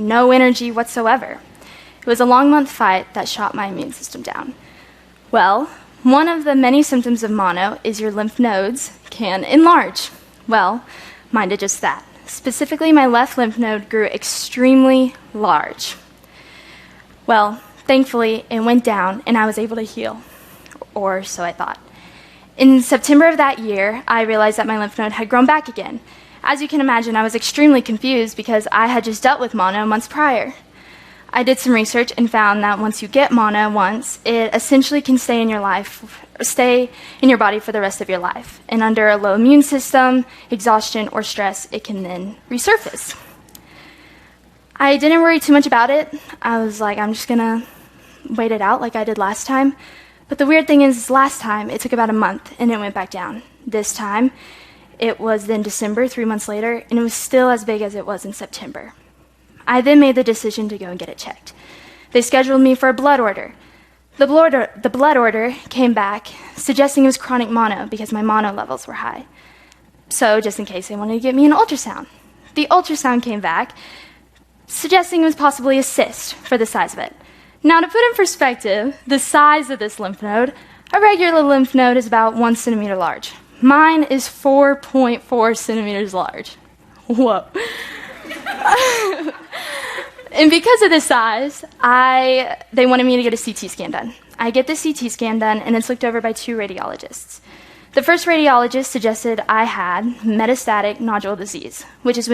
no energy whatsoever. It was a long-month fight that shot my immune system down. Well, one of the many symptoms of mono is your lymph nodes can enlarge. Well, mine did just that. Specifically, my left lymph node grew extremely large. Well, thankfully, it went down and I was able to heal, or so I thought. In September of that year, I realized that my lymph node had grown back again. As you can imagine, I was extremely confused because I had just dealt with mono months prior. I did some research and found that once you get mono once, it essentially can stay in your body for the rest of your life. And under a low immune system, exhaustion, or stress, it can then resurface. I didn't worry too much about it. I was like, I'm just gonna wait it out like I did last time. But the weird thing is, last time, it took about a month and it went back down. This time, it was then December, 3 months later, and it was still as big as it was in September. I then made the decision to go and get it checked. They scheduled me for a blood order. The blood order came back suggesting it was chronic mono because my mono levels were high. So just in case they wanted to give me an ultrasound. The ultrasound came back suggesting it was possibly a cyst for the size of it. Now to put in perspective the size of this lymph node, a regular lymph node is about 1 centimeter large. Mine is 4.4 centimeters large. Whoa. And because of the size, they wanted me to get a CT scan done. I get the CT scan done, and it's looked over by 2 radiologists. The first radiologist suggested I had metastatic nodule disease, which is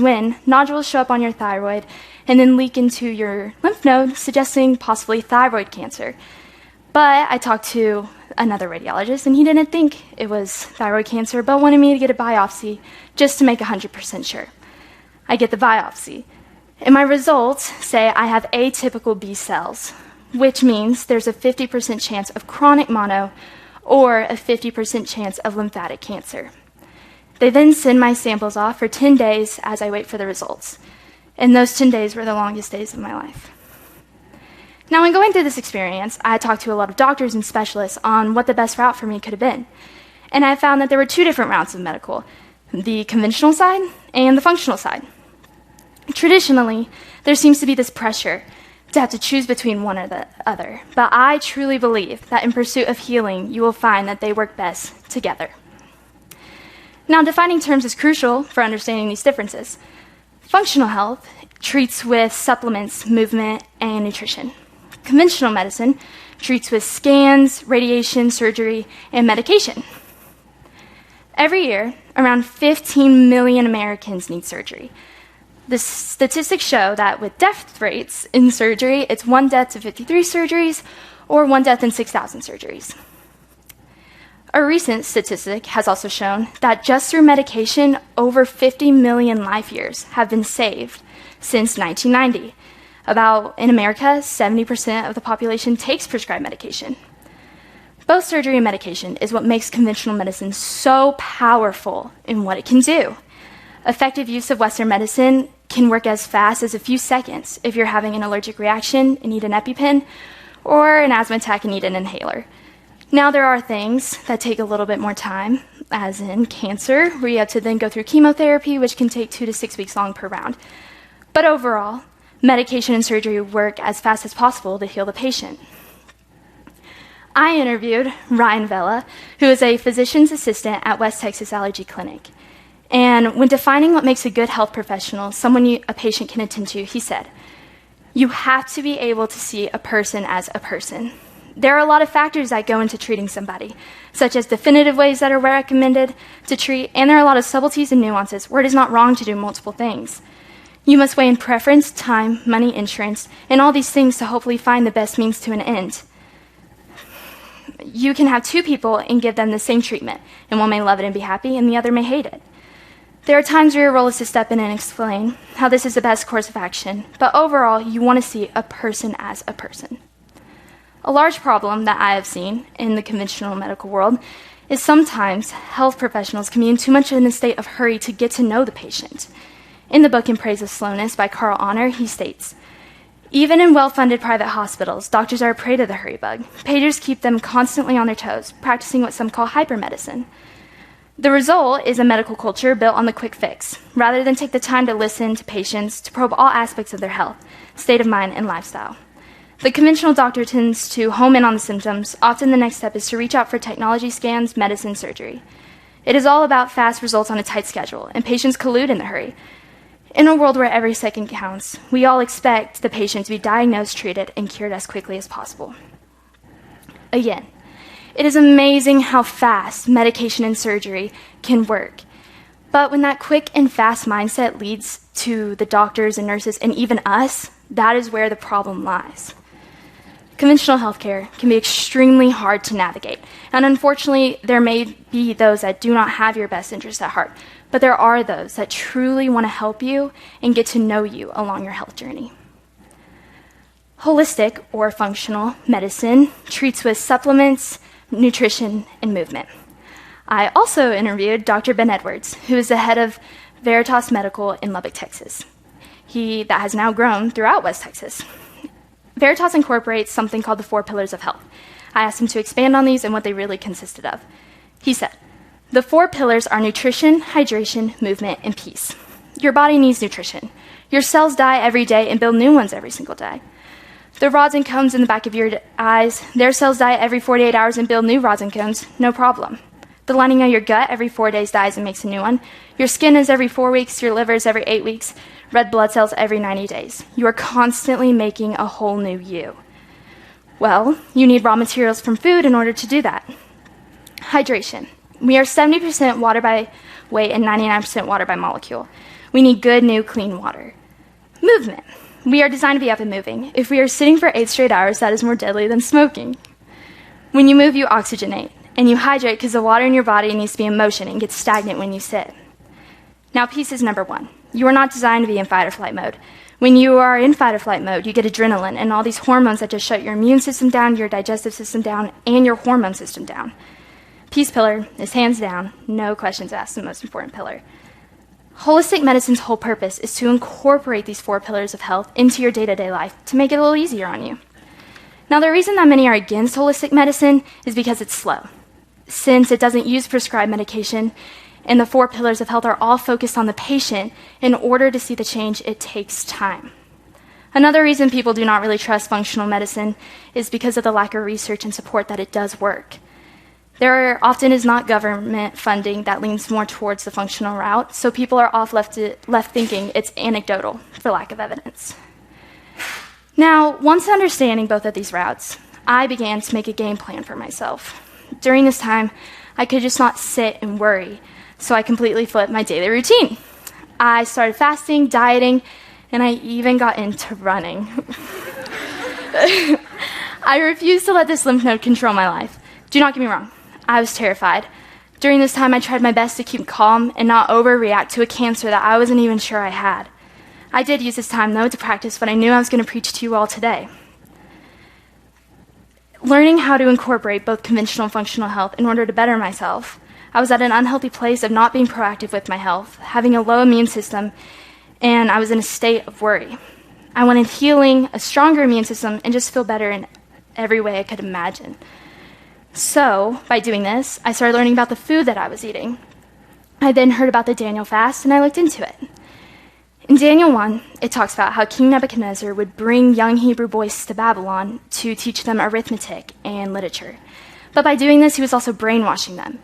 when nodules show up on your thyroid and then leak into your lymph node, suggesting possibly thyroid cancer. But I talked to another radiologist, and he didn't think it was thyroid cancer, but wanted me to get a biopsy just to make 100% sure. I get the biopsy, and my results say I have atypical B cells, which means there's a 50% chance of chronic mono or a 50% chance of lymphatic cancer. They then send my samples off for 10 days as I wait for the results, and those 10 days were the longest days of my life. Now, when going through this experience, I talked to a lot of doctors and specialists on what the best route for me could have been, and I found that there were 2 different routes of medical: the conventional side and the functional side. Traditionally, there seems to be this pressure to have to choose between one or the other, but I truly believe that in pursuit of healing, you will find that they work best together. Now, defining terms is crucial for understanding these differences. Functional health treats with supplements, movement, and nutrition. Conventional medicine treats with scans, radiation, surgery, and medication. Every year, around 15 million Americans need surgery. The statistics show that with death rates in surgery, it's 1 death to 53 surgeries, or 1 death in 6,000 surgeries. A recent statistic has also shown that just through medication, over 50 million life years have been saved since 1990. In America, 70% of the population takes prescribed medication. Both surgery and medication is what makes conventional medicine so powerful in what it can do. Effective use of Western medicine can work as fast as a few seconds if you're having an allergic reaction and need an EpiPen, or an asthma attack and need an inhaler. Now, there are things that take a little bit more time, as in cancer, where you have to then go through chemotherapy, which can take 2 to 6 weeks long per round. But overall, medication and surgery work as fast as possible to heal the patient. I interviewed Ryan Vela, who is a physician's assistant at West Texas Allergy Clinic. And when defining what makes a good health professional, someone a patient can attend to, he said, "You have to be able to see a person as a person. There are a lot of factors that go into treating somebody, such as definitive ways that are recommended to treat, and there are a lot of subtleties and nuances where it is not wrong to do multiple things. You must weigh in preference, time, money, insurance, and all these things to hopefully find the best means to an end. You can have 2 people and give them the same treatment, and one may love it and be happy, and the other may hate it. There are times where your role is to step in and explain how this is the best course of action, but overall, you want to see a person as a person." A large problem that I have seen in the conventional medical world is sometimes health professionals can be in too much in a state of hurry to get to know the patient. In the book In Praise of Slowness by Carl Honor, he states, "Even in well-funded private hospitals, doctors are a prey to the hurry bug. Pagers keep them constantly on their toes, practicing what some call hypermedicine. The result is a medical culture built on the quick fix, rather than take the time to listen to patients to probe all aspects of their health, state of mind, and lifestyle. The conventional doctor tends to home in on the symptoms. Often the next step is to reach out for technology scans, medicine, surgery. It is all about fast results on a tight schedule, and patients collude in the hurry. In a world where every second counts, we all expect the patient to be diagnosed, treated, and cured as quickly as possible. Again, it is amazing how fast medication and surgery can work. But when that quick and fast mindset leads to the doctors and nurses and even us, that is where the problem lies. Conventional healthcare can be extremely hard to navigate, and unfortunately, there may be those that do not have your best interests at heart, but there are those that truly want to help you and get to know you along your health journey. Holistic or functional medicine treats with supplements, nutrition, and movement. I also interviewed Dr. Ben Edwards, who is the head of Veritas Medical in Lubbock, Texas. That has now grown throughout West Texas. Veritas incorporates something called the 4 pillars of health. I asked him to expand on these and what they really consisted of. He said, the 4 pillars are nutrition, hydration, movement, and peace. Your body needs nutrition. Your cells die every day and build new ones every single day. The rods and cones in the back of your eyes, their cells die every 48 hours and build new rods and cones, no problem. The lining of your gut every 4 days dies and makes a new one. Your skin is every 4 weeks, your liver is every 8 weeks, red blood cells every 90 days. You are constantly making a whole new you. Well, you need raw materials from food in order to do that. Hydration. We are 70% water by weight and 99% water by molecule. We need good, new, clean water. Movement. We are designed to be up and moving. If we are sitting for 8 straight hours, that is more deadly than smoking. When you move, you oxygenate, and you hydrate because the water in your body needs to be in motion and gets stagnant when you sit. Now, peace is number 1. You are not designed to be in fight or flight mode. When you are in fight or flight mode, you get adrenaline and all these hormones that just shut your immune system down, your digestive system down, and your hormone system down. Peace pillar is hands down, no questions asked, the most important pillar. Holistic medicine's whole purpose is to incorporate these 4 pillars of health into your day-to-day life to make it a little easier on you. Now, the reason that many are against holistic medicine is because it's slow. Since it doesn't use prescribed medication, and the 4 pillars of health are all focused on the patient, in order to see the change, it takes time. Another reason people do not really trust functional medicine is because of the lack of research and support that it does work. There often is not government funding that leans more towards the functional route, so people are left thinking it's anecdotal for lack of evidence. Now, once understanding both of these routes, I began to make a game plan for myself. During this time, I could just not sit and worry, so I completely flipped my daily routine. I started fasting, dieting, and I even got into running. I refused to let this lymph node control my life. Do not get me wrong, I was terrified. During this time, I tried my best to keep calm and not overreact to a cancer that I wasn't even sure I had. I did use this time, though, to practice what I knew I was going to preach to you all today. Learning how to incorporate both conventional and functional health in order to better myself, I was at an unhealthy place of not being proactive with my health, having a low immune system, and I was in a state of worry. I wanted healing, a stronger immune system, and just feel better in every way I could imagine. So, by doing this, I started learning about the food that I was eating. I then heard about the Daniel fast, and I looked into it. In Daniel 1, it talks about how King Nebuchadnezzar would bring young Hebrew boys to Babylon to teach them arithmetic and literature. But by doing this, he was also brainwashing them.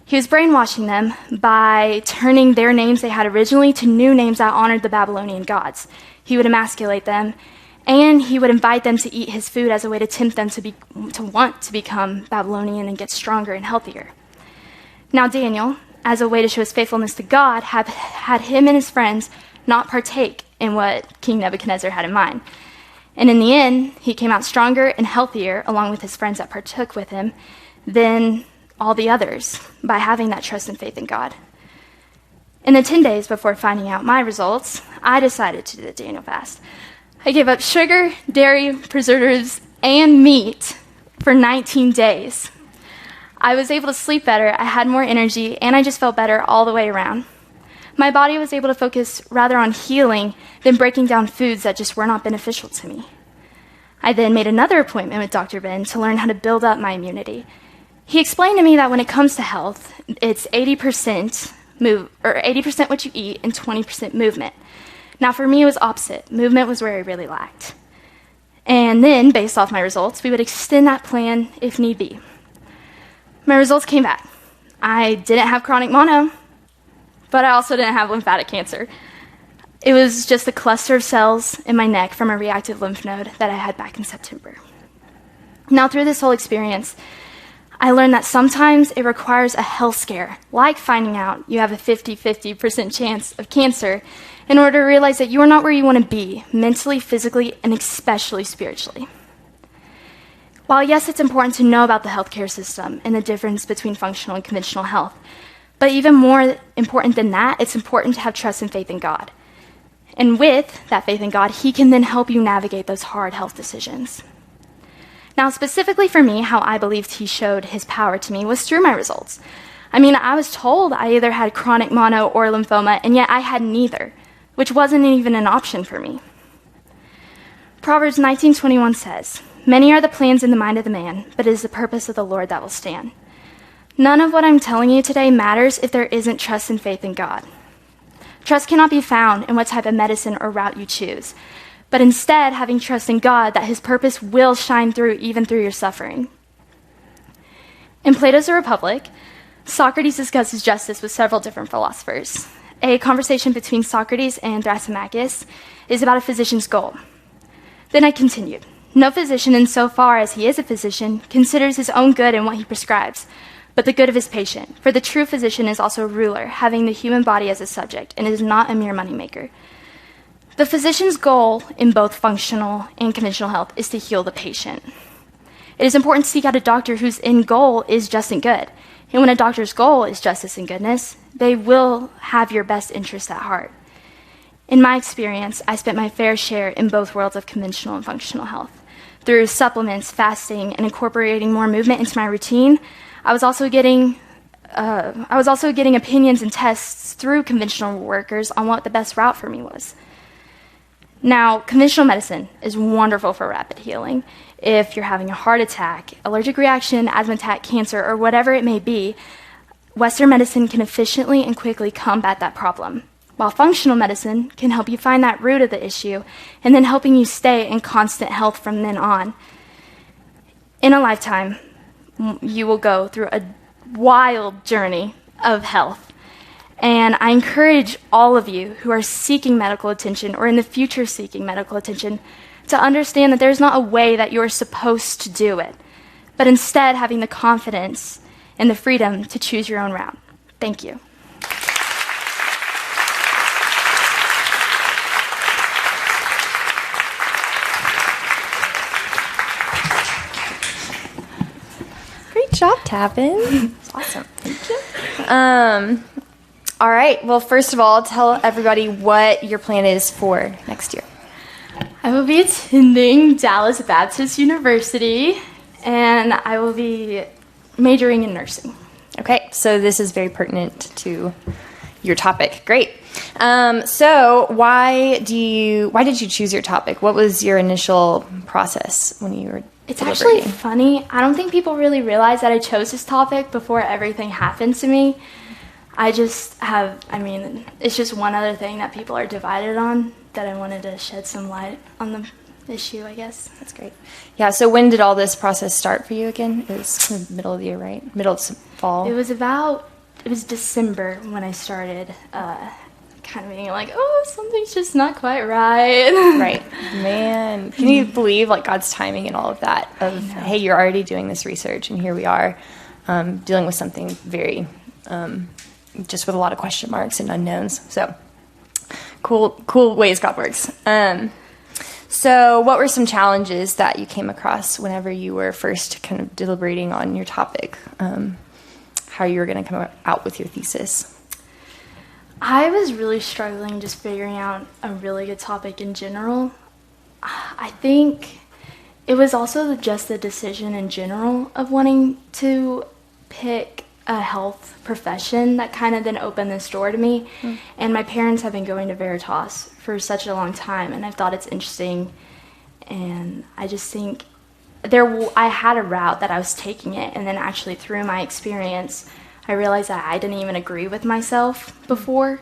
He was brainwashing them by turning their names they had originally to new names that honored the Babylonian gods. He would emasculate them, and he would invite them to eat his food as a way to tempt them to want to become Babylonian and get stronger and healthier. Now Daniel, as a way to show his faithfulness to God, had him and his friends not partake in what King Nebuchadnezzar had in mind. And in the end, he came out stronger and healthier, along with his friends that partook with him, than all the others, by having that trust and faith in God. In the 10 days before finding out my results, I decided to do the Daniel fast. I gave up sugar, dairy, preservatives, and meat for 19 days. I was able to sleep better, I had more energy, and I just felt better all the way around. My body was able to focus rather on healing than breaking down foods that just were not beneficial to me. I then made another appointment with Dr. Ben to learn how to build up my immunity. He explained to me that when it comes to health, it's 80% 80% what you eat and 20% movement. Now for me, it was opposite. Movement was where I really lacked. And then, based off my results, we would extend that plan if need be. My results came back. I didn't have chronic mono, but I also didn't have lymphatic cancer. It was just a cluster of cells in my neck from a reactive lymph node that I had back in September. Now, through this whole experience, I learned that sometimes it requires a health scare, like finding out you have a 50-50% chance of cancer, in order to realize that you are not where you want to be, mentally, physically, and especially spiritually. While yes, it's important to know about the healthcare system and the difference between functional and conventional health, but even more important than that, it's important to have trust and faith in God. And with that faith in God, He can then help you navigate those hard health decisions. Now, specifically for me, how I believed He showed His power to me was through my results. I mean, I was told I either had chronic mono or lymphoma, and yet I had neither, which wasn't even an option for me. Proverbs 19:21 says, "Many are the plans in the mind of the man, but it is the purpose of the Lord that will stand." None of what I'm telling you today matters if there isn't trust and faith in God. Trust cannot be found in what type of medicine or route you choose, but instead having trust in God that His purpose will shine through even through your suffering. In Plato's The Republic, Socrates discusses justice with several different philosophers. A conversation between Socrates and Thrasymachus is about a physician's goal. Then I continued. No physician, insofar as he is a physician, considers his own good in what he prescribes, but the good of his patient. For the true physician is also a ruler, having the human body as a subject, and is not a mere moneymaker. The physician's goal in both functional and conventional health is to heal the patient. It is important to seek out a doctor whose end goal is just and good. And when a doctor's goal is justice and goodness, they will have your best interest at heart. In my experience, I spent my fair share in both worlds of conventional and functional health. Through supplements, fasting, and incorporating more movement into my routine, I was also getting opinions and tests through conventional workers on what the best route for me was. Now, conventional medicine is wonderful for rapid healing. If you're having a heart attack, allergic reaction, asthma attack, cancer, or whatever it may be, Western medicine can efficiently and quickly combat that problem, while functional medicine can help you find that root of the issue and then helping you stay in constant health from then on. In a lifetime, you will go through a wild journey of health. And I encourage all of you who are seeking medical attention or in the future seeking medical attention to understand that there's not a way that you're supposed to do it, but instead having the confidence and the freedom to choose your own route. Thank you. Great job, Tavin. Awesome. Thank you. All right. Well, first of all, tell everybody what your plan is for next year. I will be attending Dallas Baptist University, and I will be majoring in nursing. Okay, so this is very pertinent to your topic. Great. So why did you choose your topic? What was your initial process when you were It's actually funny. I don't think people really realize that I chose this topic before everything happened to me. It's just one other thing that people are divided on that I wanted to shed some light on the issue, I guess. That's great. Yeah, so when did all this process start for you again? It was kind of middle of the year, right? Middle of fall? It was December when I started kind of being like, something's just not quite right. Right. Man, can you believe God's timing and all of that? Hey, you're already doing this research, and here we are dealing with something very... just with a lot of question marks and unknowns. So cool ways God works. So what were some challenges that you came across whenever you were first kind of deliberating on your topic, how you were going to come out with your thesis? I was really struggling just figuring out a really good topic in general. I think it was also just the decision in general of wanting to pick a health profession that kind of then opened this door to me. And my parents have been going to Veritas for such a long time, and I've thought it's interesting. And I just think I had a route that I was taking it, and then actually through my experience, I realized that I didn't even agree with myself before,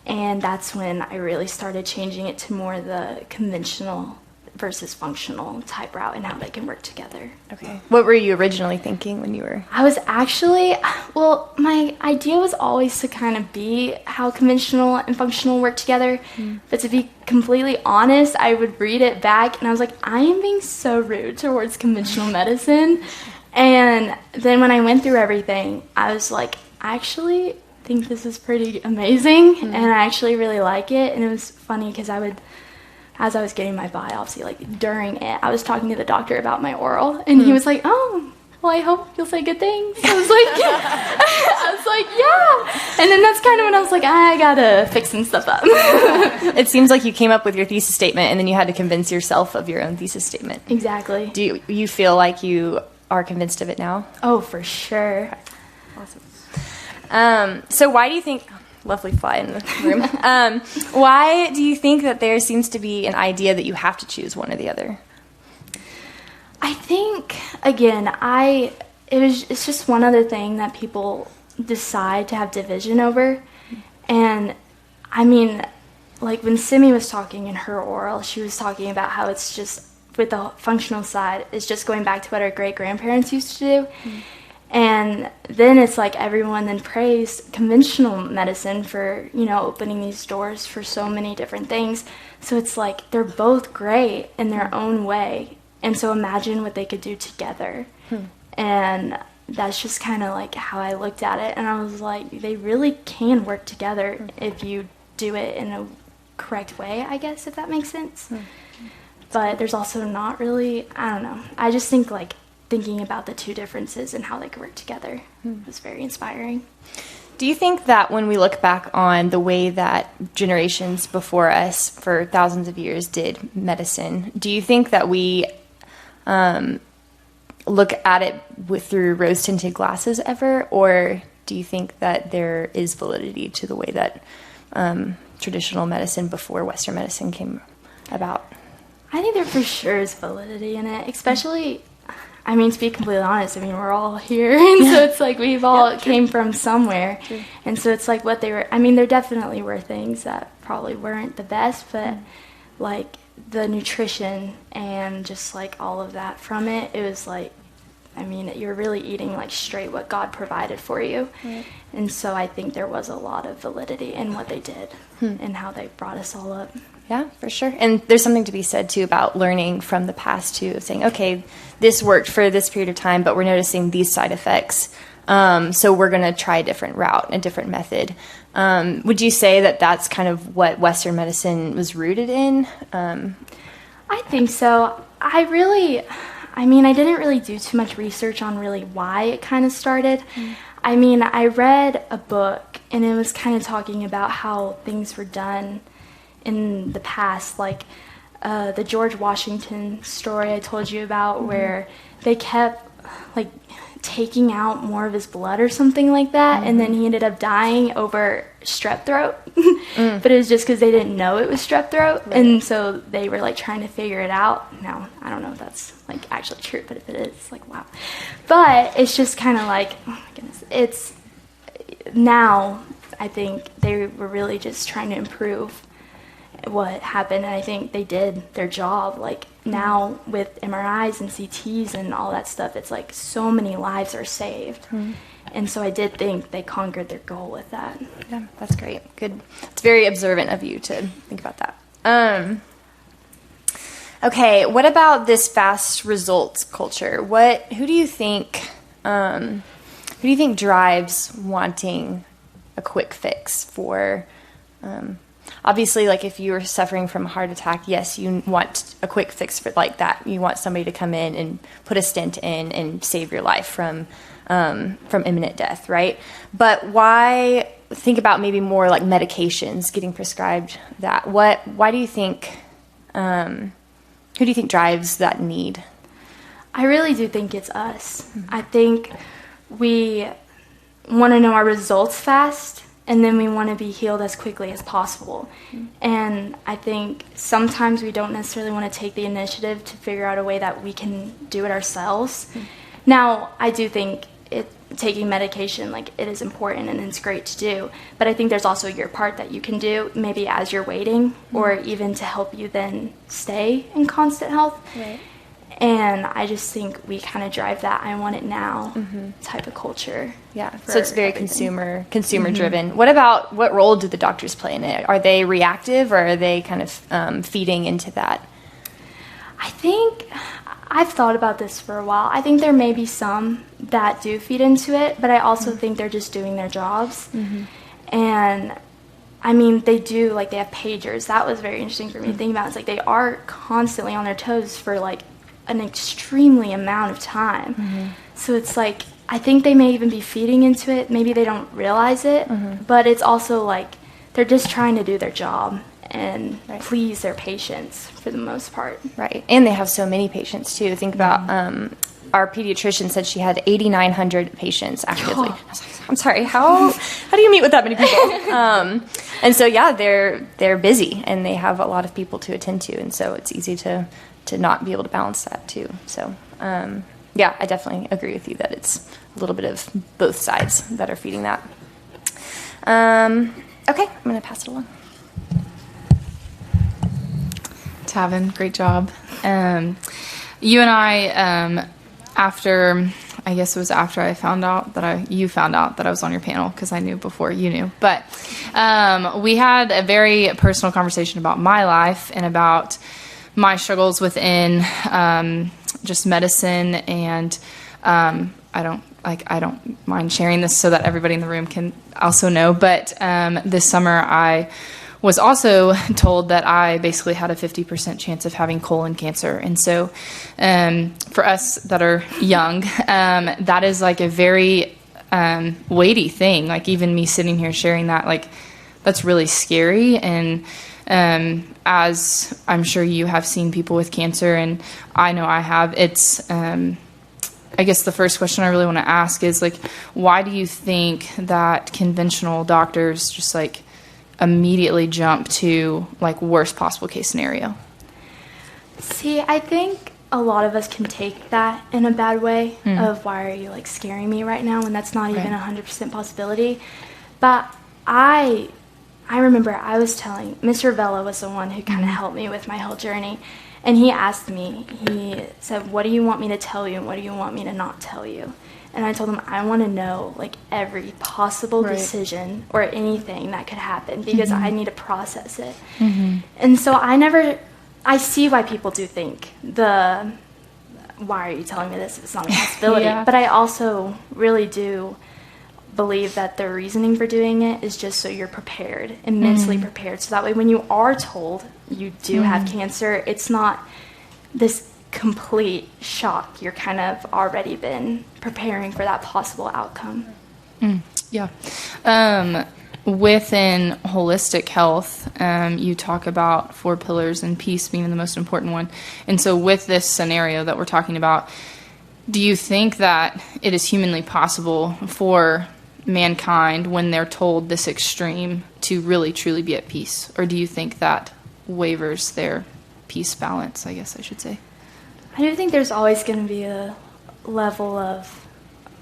and that's when I really started changing it to more the conventional versus functional type route and how they can work together. Okay. What were you originally thinking when you were? I was actually, well, my idea was always to kind of be how conventional and functional work together. But to be completely honest, I would read it back and I was like, I am being so rude towards conventional medicine. And then when I went through everything, I was like, I actually think this is pretty amazing and I actually really like it. And it was funny because as I was getting my biopsy, like during it, I was talking to the doctor about my oral, and he was like, "Oh, well, I hope you'll say good things." I was like, "Yeah." And then that's kind of when I was like, I gotta fix some stuff up. It seems like you came up with your thesis statement, and then you had to convince yourself of your own thesis statement. Exactly. Do you feel like you are convinced of it now? Oh, for sure. Awesome. So why do you think? Lovely fly in the room. Why do you think that there seems to be an idea that you have to choose one or the other? I think, again, it's just one other thing that people decide to have division over. And I mean, like when Simi was talking in her oral, she was talking about how it's just, with the functional side, it's just going back to what our great-grandparents used to do. And then it's like everyone then praised conventional medicine for, opening these doors for so many different things. So it's like they're both great in their own way. And so imagine what they could do together. And that's just kind of like how I looked at it. And I was like, they really can work together if you do it in a correct way, I guess, if that makes sense. But there's also not really, I don't know. I just think like thinking about the two differences and how they could work together was very inspiring. Do you think that when we look back on the way that generations before us for thousands of years did medicine, do you think that we look at it through rose-tinted glasses ever, or do you think that there is validity to the way that traditional medicine before Western medicine came about? I think there for sure is validity in it, especially... I mean, to be completely honest, we're all here, and so it's like we've all came from somewhere, and so it's like what they were, there definitely were things that probably weren't the best, but like the nutrition and just like all of that from it, it was like, you're really eating like straight what God provided for you, and so I think there was a lot of validity in what they did and how they brought us all up. Yeah, for sure. And there's something to be said, too, about learning from the past, too, of saying, okay, this worked for this period of time, but we're noticing these side effects. So we're going to try a different route, a different method. Would you say that that's kind of what Western medicine was rooted in? I think so. I didn't really do too much research on really why it kind of started. I read a book, and it was kind of talking about how things were done in the past, like the George Washington story I told you about, where they kept like taking out more of his blood or something like that, and then he ended up dying over strep throat. But it was just because they didn't know it was strep throat, and so they were like trying to figure it out. Now I don't know if that's like actually true, but if it is, like wow. But it's just kind of like, oh my goodness, it's now I think they were really just trying to improve what happened, and I think they did their job. Like now with MRIs and CTs and all that stuff, it's like so many lives are saved. And so I did think they conquered their goal with that. Yeah, that's great. Good. It's very observant of you to think about that. Okay, what about this fast results culture? Who do you think drives wanting a quick fix for obviously, like if you were suffering from a heart attack, yes, you want a quick fix for like that. You want somebody to come in and put a stent in and save your life from imminent death, right? But why think about maybe more like medications getting prescribed? Why do you think? Who do you think drives that need? I really do think it's us. I think we want to know our results fast, and then we want to be healed as quickly as possible. And I think sometimes we don't necessarily want to take the initiative to figure out a way that we can do it ourselves. Now, I do think taking medication, like, it is important and it's great to do, but I think there's also your part that you can do maybe as you're waiting, or even to help you then stay in constant health. Right. And I just think we kind of drive that I want it now type of culture. Yeah, so it's very everything. consumer driven. What role do the doctors play in it? Are they reactive, or are they kind of feeding into that? I think I've thought about this for a while. I think there may be some that do feed into it, but I also think they're just doing their jobs. And I mean, they do, like, they have pagers. That was very interesting for me to think about. It's like they are constantly on their toes for, like, an extremely amount of time. So it's like, I think they may even be feeding into it. Maybe they don't realize it, but it's also like they're just trying to do their job and please their patients for the most part. Right. And they have so many patients too. Think about our pediatrician said she had 8,900 patients actively. I was like, I'm sorry, how do you meet with that many people? And so they're busy and they have a lot of people to attend to, and so it's easy to not be able to balance that too. So I definitely agree with you that it's a little bit of both sides that are feeding that. Okay, I'm going to pass it along. Tavin, great job. You and I, after I found out that you found out that I was on your panel, because I knew before you knew. But we had a very personal conversation about my life and about my struggles within just medicine, and I don't mind sharing this so that everybody in the room can also know. But this summer I was also told that I basically had a 50% chance of having colon cancer. And so for us that are young, that is like a very weighty thing. Like, even me sitting here sharing that, like, that's really scary. And as I'm sure you have seen people with cancer, and I know I have, it's, I guess the first question I really want to ask is, like, why do you think that conventional doctors just, like, immediately jump to, like, worst possible case scenario? See, I think a lot of us can take that in a bad way of, why are you, like, scaring me right now, when that's not even 100% possibility. But I remember I was telling, Mr. Vella was the one who kind of helped me with my whole journey. And he asked me, he said, what do you want me to tell you and what do you want me to not tell you? And I told him, I want to know, like, every possible decision or anything that could happen, because I need to process it. And so I see why people do think why are you telling me this if it's not a possibility? But I also really do believe that the reasoning for doing it is just so you're prepared and mentally prepared. So that way when you are told you do have cancer, it's not this complete shock. You're kind of already been preparing for that possible outcome. Within holistic health, you talk about 4 pillars and peace being the most important one. And so with this scenario that we're talking about, do you think that it is humanly possible for mankind, when they're told this extreme, to really truly be at peace? Or do you think that wavers their peace balance, I guess I should say? I do think there's always going to be a level of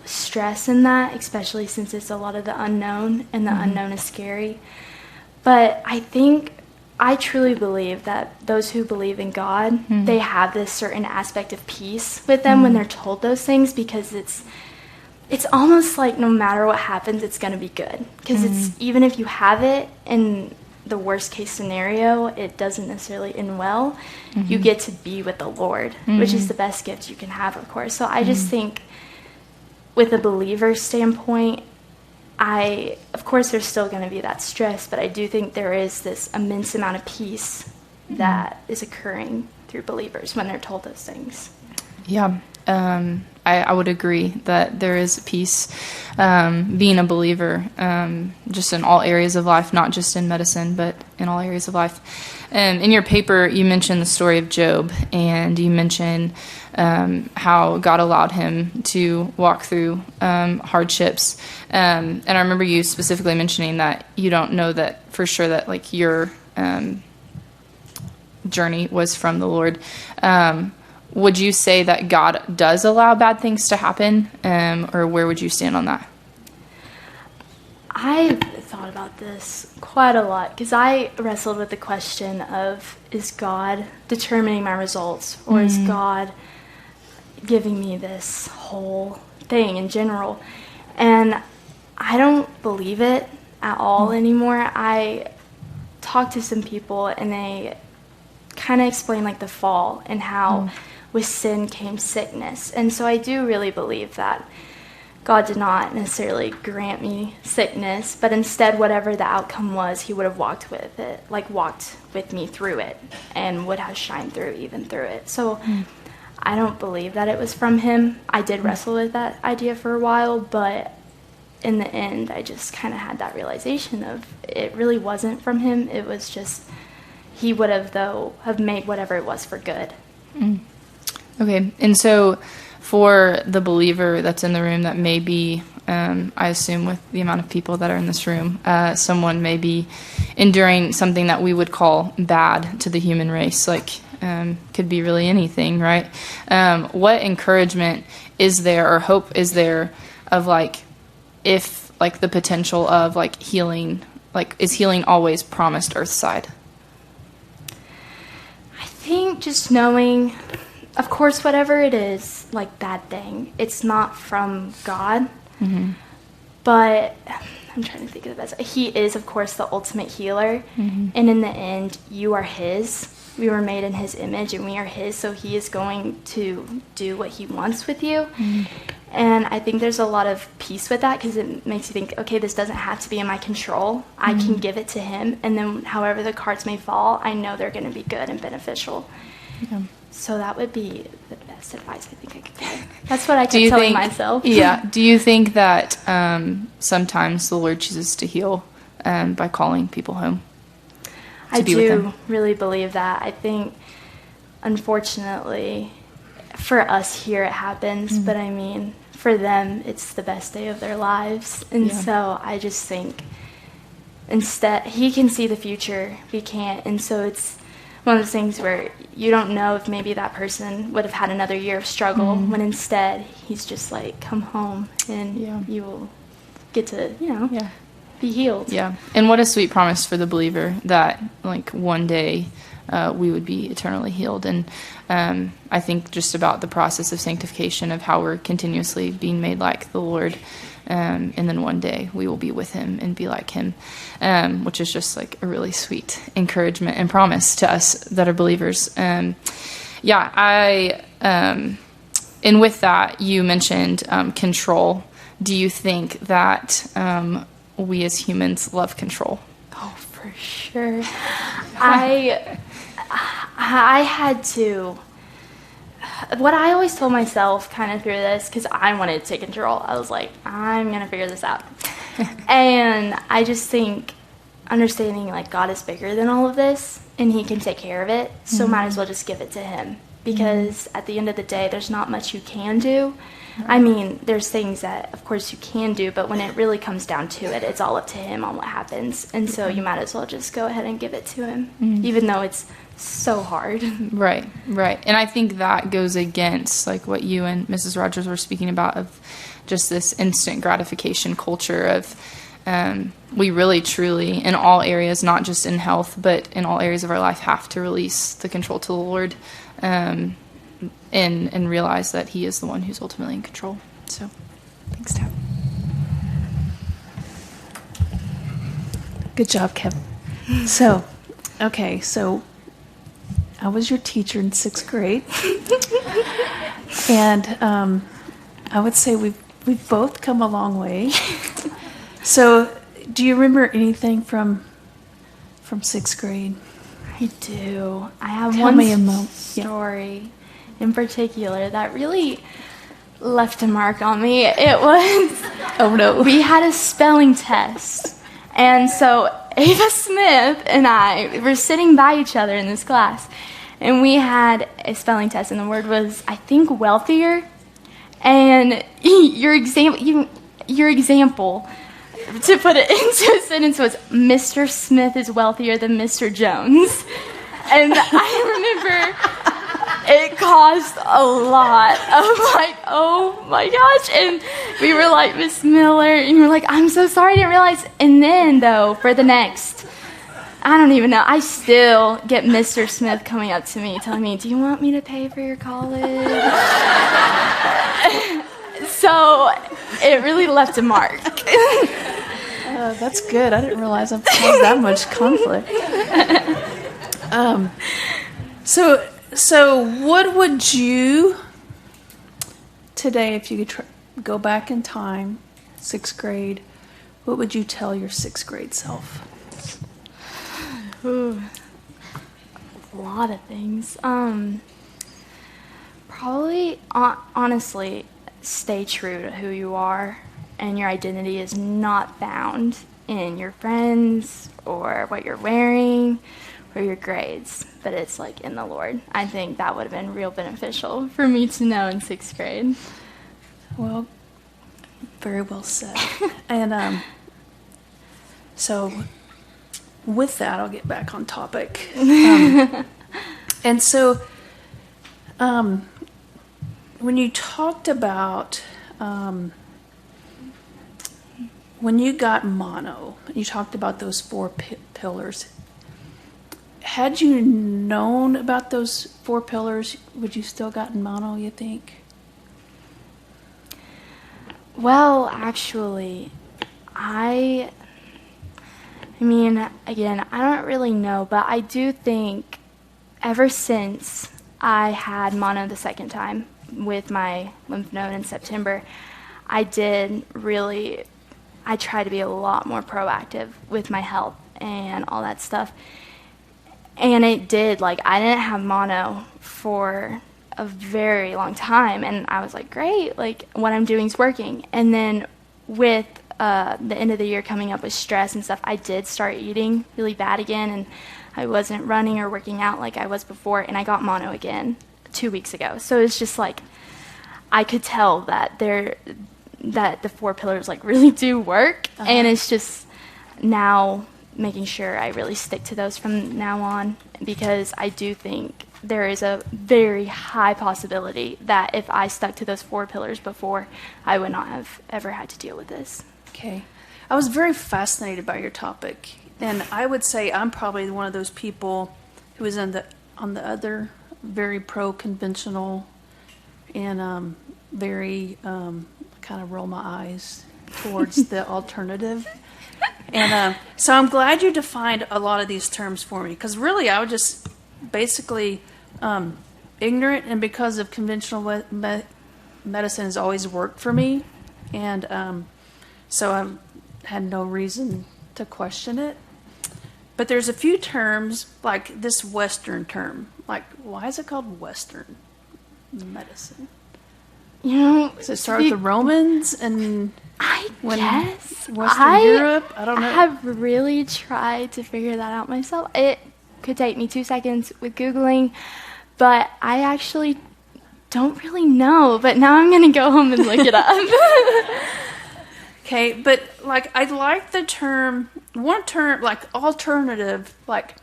stress in that, especially since it's a lot of the unknown, and the unknown is scary. But I truly believe that those who believe in God, they have this certain aspect of peace with them when they're told those things, because it's almost like no matter what happens, it's going to be good. Because it's, even if you have it in the worst case scenario, it doesn't necessarily end well, you get to be with the Lord, which is the best gift you can have, of course. So I just think, with a believer's standpoint, of course there's still going to be that stress, but I do think there is this immense amount of peace that is occurring through believers when they're told those things. Yeah. I would agree that there is peace being a believer, just in all areas of life, not just in medicine, but in all areas of life. In your paper, you mentioned the story of Job, and you mentioned how God allowed him to walk through hardships. And I remember you specifically mentioning that you don't know that for sure that like your journey was from the Lord. Would you say that God does allow bad things to happen, or where would you stand on that? I thought about this quite a lot because I wrestled with the question of, is God determining my results, or is God giving me this whole thing in general? And I don't believe it at all anymore. I talked to some people and they kind of explained like the fall and how with sin came sickness. And so I do really believe that God did not necessarily grant me sickness, but instead whatever the outcome was, he would have walked with it, like walked with me through it, and would have shined through even through it. So I don't believe that it was from him. I did wrestle with that idea for a while, but in the end, I just kind of had that realization of it really wasn't from him. It was just, he would have, though, have made whatever it was for good. Okay, and so for the believer that's in the room that may be, I assume with the amount of people that are in this room, someone may be enduring something that we would call bad to the human race, like could be really anything, right? What encouragement is there or hope is there of like, if like the potential of like healing, like is healing always promised earthside? I think just knowing, of course, whatever it is, like that thing, it's not from God, but I'm trying to think of the best. He is, of course, the ultimate healer, and in the end, you are his. We were made in his image, and we are his, so he is going to do what he wants with you. And I think there's a lot of peace with that, because it makes you think, okay, this doesn't have to be in my control. I can give it to him, and then however the cards may fall, I know they're going to be good and beneficial. So that would be the best advice I think I could give. That's what I keep telling myself. Yeah. Do you think that sometimes the Lord chooses to heal by calling people home? I do really believe that. I think, unfortunately, for us here it happens, but I mean, for them, it's the best day of their lives. And so I just think, instead, he can see the future, we can't. And so it's one of those things where you don't know if maybe that person would have had another year of struggle, when instead he's just like, come home and you will get to, be healed. Yeah. And what a sweet promise for the believer that like one day we would be eternally healed. And I think just about the process of sanctification, of how we're continuously being made like the Lord. And then one day we will be with him and be like him, which is just like a really sweet encouragement and promise to us that are believers. And with that, you mentioned control. Do you think that we as humans love control? Oh, for sure. I had to. What I always told myself kind of through this, because I wanted to take control, I was like, I'm going to figure this out. And I just think understanding like God is bigger than all of this and he can take care of it, so might as well just give it to him, because at the end of the day, there's not much you can do. I mean, there's things that, of course, you can do, but when it really comes down to it, it's all up to him on what happens. And so you might as well just go ahead and give it to him, even though it's so hard. Right. And I think that goes against like what you and Mrs. Rogers were speaking about, of just this instant gratification culture of we really truly in all areas, not just in health, but in all areas of our life, have to release the control to the Lord and realize that he is the one who's ultimately in control. So thanks, Tab. Good job, Kev. So I was your teacher in 6th grade, and I would say we've both come a long way. So, do you remember anything from 6th grade? I do. I have Tell one me a story in particular that really, left a mark on me. It was, Oh no. we had a spelling test. And so Ava Smith and I were sitting by each other in this class. And we had a spelling test, and the word was, I think, wealthier. And your example, to put it into a sentence, was Mr. Smith is wealthier than Mr. Jones. And I remember it caused a lot of like, oh my gosh. And we were like, Miss Miller, and we're like, I'm so sorry, I didn't realize. And then, though, for the next, I don't even know, I still get Mr. Smith coming up to me telling me, do you want me to pay for your college? So it really left a mark. That's good. I didn't realize I've caused that much conflict. So what would you today, if you could go back in time, 6th grade, what would you tell your 6th grade self? Ooh, a lot of things. Probably, honestly, stay true to who you are, and your identity is not found in your friends or what you're wearing or your grades, but it's like in the Lord. I think that would have been real beneficial for me to know in 6th grade. Well, very well said. And so with that, I'll get back on topic. And so when you talked about when you got mono, you talked about those 4 pillars. Had you known about those 4 pillars, would you still gotten mono, you think? Well, actually, I mean, again, I don't really know, but I do think ever since I had mono the second time with my lymph node in September, I tried to be a lot more proactive with my health and all that stuff. And it did, like, I didn't have mono for a very long time, and I was like, great, like, what I'm doing is working. And then with the end of the year coming up with stress and stuff, I did start eating really bad again, and I wasn't running or working out like I was before, and I got mono again 2 weeks ago. So it's just like, I could tell that the 4 pillars, like, really do work, and it's just now making sure I really stick to those from now on, because I do think there is a very high possibility that if I stuck to those 4 pillars before, I would not have ever had to deal with this. Okay. I was very fascinated by your topic, and I would say I'm probably one of those people who is on the other, very pro-conventional and very kind of roll my eyes towards the alternative. And so I'm glad you defined a lot of these terms for me, because really I was just basically ignorant, and because of conventional medicine has always worked for me, and so I had no reason to question it. But there's a few terms, like this Western term. Like, why is it called Western medicine? You know, Does it start with the Romans and I guess Western Europe? I don't know. I have really tried to figure that out myself. It could take me 2 seconds with Googling, but I actually don't really know. But now I'm going to go home and look it up. Okay, but like I like the term, one term, like alternative, like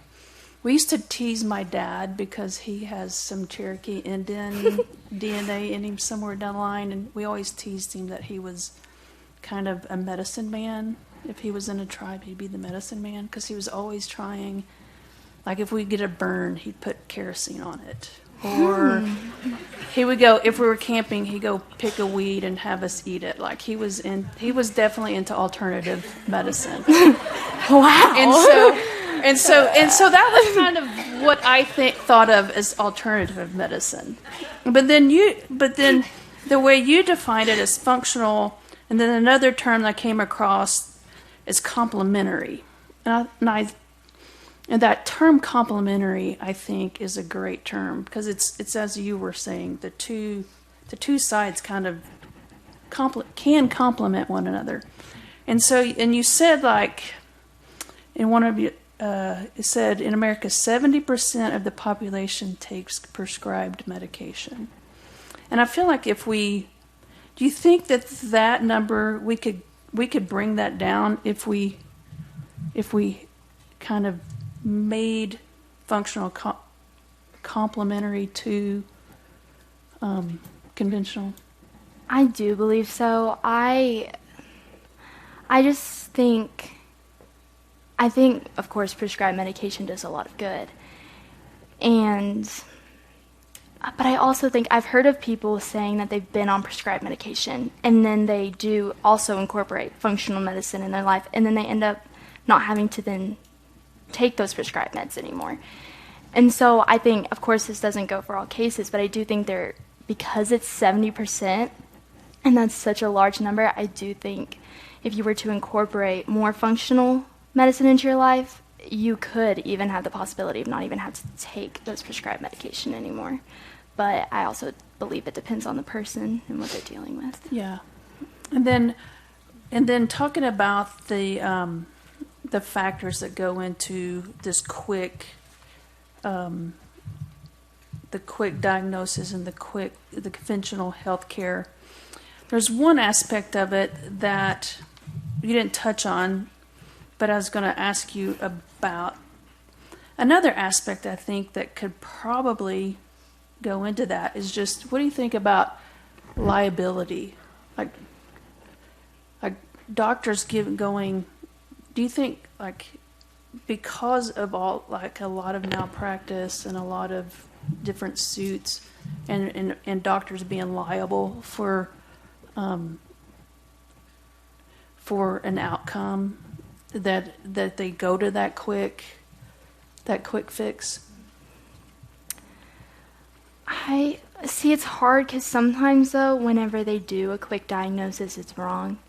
we used to tease my dad because he has some Cherokee Indian DNA in him somewhere down the line, and we always teased him that he was kind of a medicine man. If he was in a tribe, he'd be the medicine man, because he was always trying, like if we get a burn, he'd put kerosene on it. Or he would go, if we were camping, he'd go pick a weed and have us eat it. Like he was definitely into alternative medicine. Wow. And so that was kind of what I thought of as alternative medicine. But then the way you defined it as functional, and then another term that I came across is complementary. And that term complementary, I think, is a great term, because it's as you were saying, the two the two sides kind of can complement one another. And so, and you said, like, in one of you, it said in America, 70% of the population takes prescribed medication. And I feel like do you think that number, we could bring that down if we kind of made functional complementary to conventional? I do believe so. I just think, of course, prescribed medication does a lot of good. But I also think I've heard of people saying that they've been on prescribed medication and then they do also incorporate functional medicine in their life, and then they end up not having to then take those prescribed meds anymore. And so I think, of course, this doesn't go for all cases, but I do think because it's 70%, and that's such a large number, I do think if you were to incorporate more functional medicine into your life, you could even have the possibility of not even have to take those prescribed medication anymore. But I also believe it depends on the person and what they're dealing with. Yeah. And then talking about the factors that go into this quick diagnosis and the conventional health care, there's one aspect of it that you didn't touch on, but I was going to ask you about. Another aspect I think that could probably go into that is just, what do you think about liability? Like doctors do you think, like, because of all, like, a lot of malpractice and a lot of different suits and doctors being liable for an outcome, that they go to that quick fix? I see, it's hard because sometimes, though, whenever they do a quick diagnosis, it's wrong,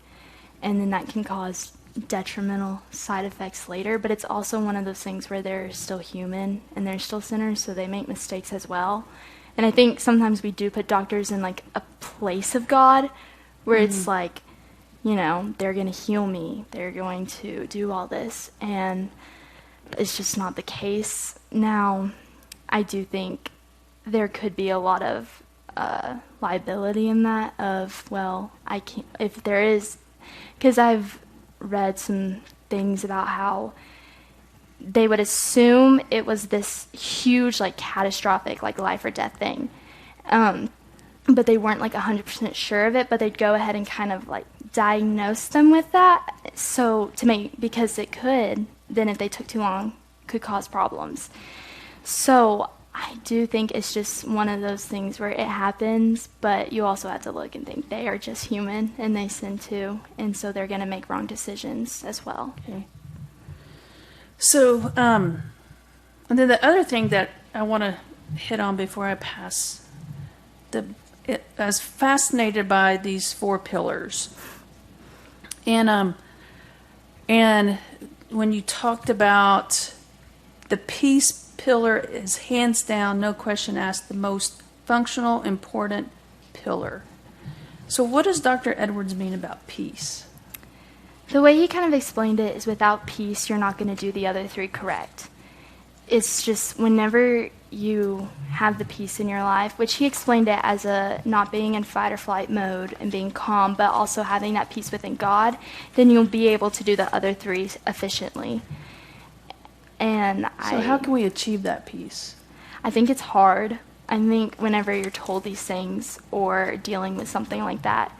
and then that can cause detrimental side effects later. But it's also one of those things where they're still human and they're still sinners, so they make mistakes as well. And I think sometimes we do put doctors in, like, a place of God where it's like, you know, they're going to heal me, they're going to do all this, and it's just not the case. Now, I do think there could be a lot of liability in that of, well, I can't, if there is, because I've read some things about how they would assume it was this huge, like, catastrophic, like, life or death thing, but they weren't, like, 100% sure of it, but they'd go ahead and kind of, like, diagnose them with that, so because it could, then if they took too long, could cause problems. So I do think it's just one of those things where it happens, but you also have to look and think they are just human and they sin too, and so they're going to make wrong decisions as well. Okay. So, and then the other thing that I want to hit on before I pass, I was fascinated by these 4 pillars, and when you talked about the peace pillar is hands down, no question asked, the most functional, important pillar. So what does Dr. Edwards mean about peace? The way he kind of explained it is, without peace, you're not going to do the other 3 correct. It's just whenever you have the peace in your life, which he explained it as a not being in fight or flight mode and being calm, but also having that peace within God, then you'll be able to do the other 3 efficiently. And so how can we achieve that peace? I think it's hard. I think whenever you're told these things or dealing with something like that,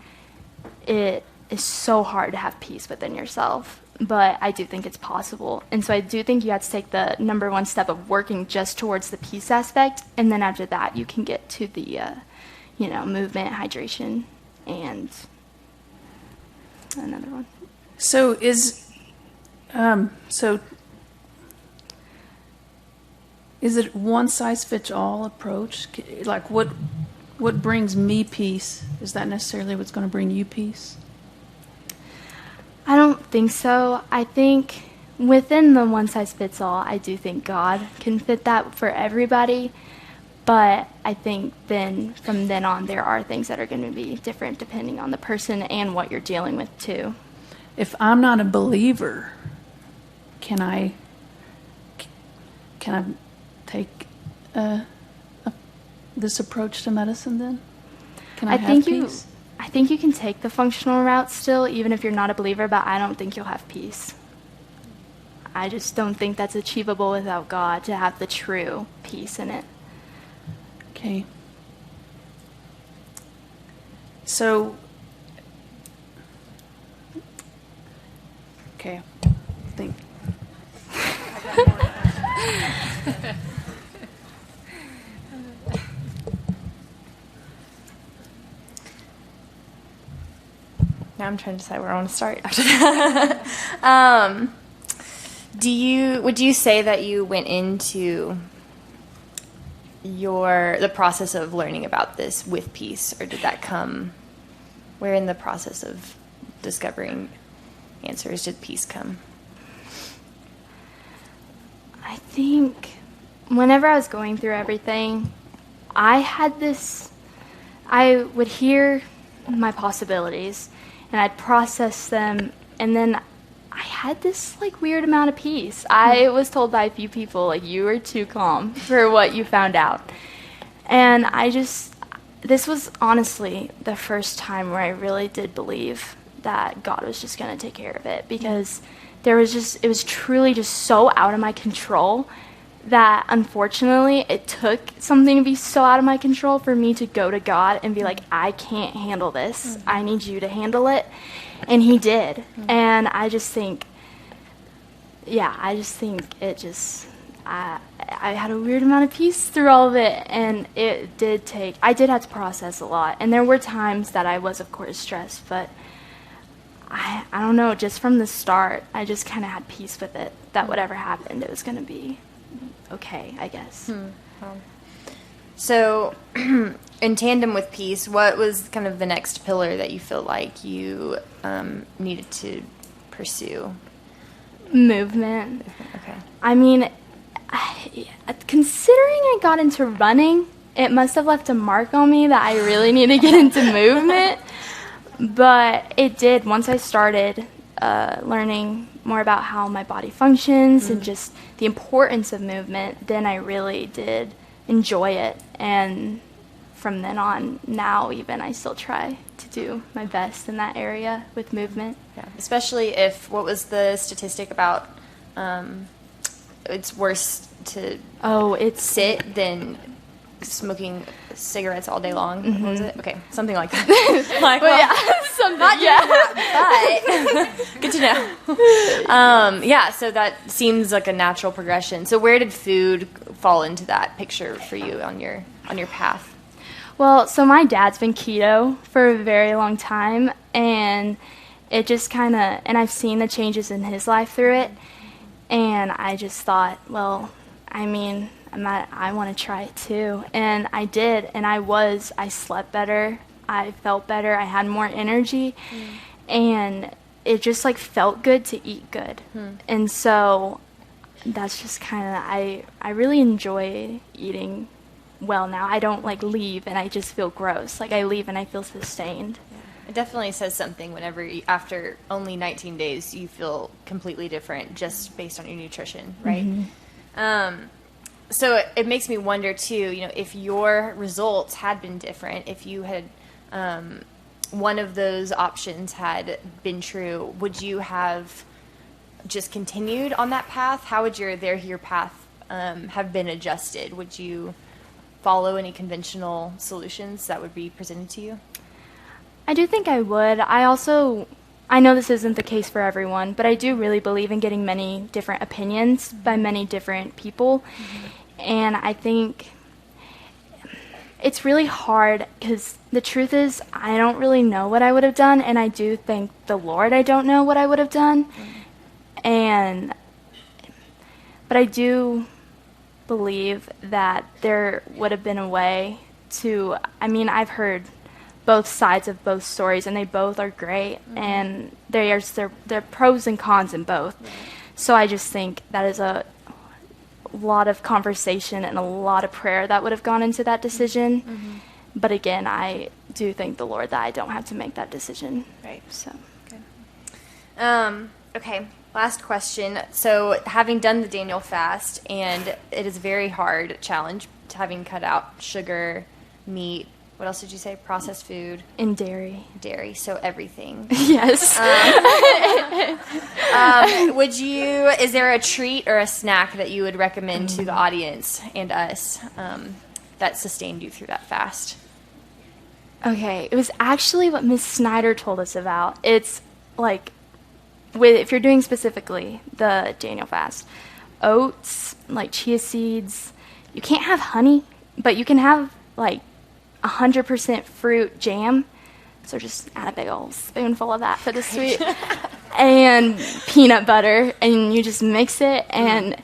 it is so hard to have peace within yourself. But I do think it's possible. And so I do think you have to take the number 1 step of working just towards the peace aspect. And then after that, you can get to the, movement, hydration, and another one. So is it one size fits all approach? Like, what brings me peace? Is that necessarily what's going to bring you peace? I don't think so. I think within the one size fits all, I do think God can fit that for everybody. But I think then from then on, there are things that are going to be different depending on the person and what you're dealing with too. If I'm not a believer, can I take this approach to medicine then? Can I have peace? I think you can take the functional route still, even if you're not a believer, but I don't think you'll have peace. I just don't think that's achievable without God, to have the true peace in it. Okay. So, okay, think. Now I'm trying to decide where I want to start after that. Would you say that you went into the process of learning about this with peace, or did that come where in the process of discovering answers did peace come? I think whenever I was going through everything, I would hear my possibilities and I'd process them, and then I had this weird amount of peace. I was told by a few people, you were too calm for what you found out. And this was honestly the first time where I really did believe that God was just going to take care of it, because it was truly just so out of my control that unfortunately it took something to be so out of my control for me to go to God and be like, I can't handle this. I need you to handle it. And he did. And I think I had a weird amount of peace through all of it. And I did have to process a lot. And there were times that I was, of course, stressed, but I don't know, just from the start, I just kind of had peace with it, that whatever happened, it was going to be okay, I guess. So, in tandem with peace, what was kind of the next pillar that you feel like you needed to pursue? Movement. Okay. I mean, considering I got into running, it must have left a mark on me that I really need to get into movement. But it did. Once I started learning more about how my body functions and just the importance of movement, then I really did enjoy it. And from then on, now even, I still try to do my best in that area with movement. Yeah, especially what was the statistic about it's worse to sit than smoking cigarettes all day long. What was it? Okay, something like that. But good to know. So that seems like a natural progression. So where did food fall into that picture for you on your path? Well, so my dad's been keto for a very long time, and it just and I've seen the changes in his life through it, and I just thought, well, I mean, I want to try it too. And I did, and I slept better, I felt better, I had more energy, and it just felt good to eat good. And so that's just I really enjoy eating well now. I don't leave and I just feel gross. I leave and I feel sustained. Yeah. It definitely says something whenever after only 19 days you feel completely different just based on your nutrition, right? So it makes me wonder too, if your results had been different, if you had one of those options had been true, would you have just continued on that path? How would your Here path have been adjusted? Would you follow any conventional solutions that would be presented to you? I do think I would. I know this isn't the case for everyone, but I do really believe in getting many different opinions by many different people. And I think it's really hard because the truth is I don't really know what I would have done, and I do thank the Lord I don't know what I would have done. But I do believe that there would have been a way to, I've heard both sides of both stories, and they both are great, and there are pros and cons in both. So I just think that is a lot of conversation and a lot of prayer that would have gone into that decision. But again, I do thank the Lord that I don't have to make that decision. Right. So. Okay, last question. So having done the Daniel fast, and it is a very hard challenge, having cut out sugar, meat, what else did you say? Processed food. And dairy. Dairy, so everything. Yes. Is there a treat or a snack that you would recommend to the audience and us that sustained you through that fast? Okay, it was actually what Miss Snyder told us about. It's like, if you're doing specifically the Daniel fast, oats, like chia seeds. You can't have honey, but you can have like 100% fruit jam. So just add a big old spoonful of that for the sweet. And peanut butter, and you just mix it. And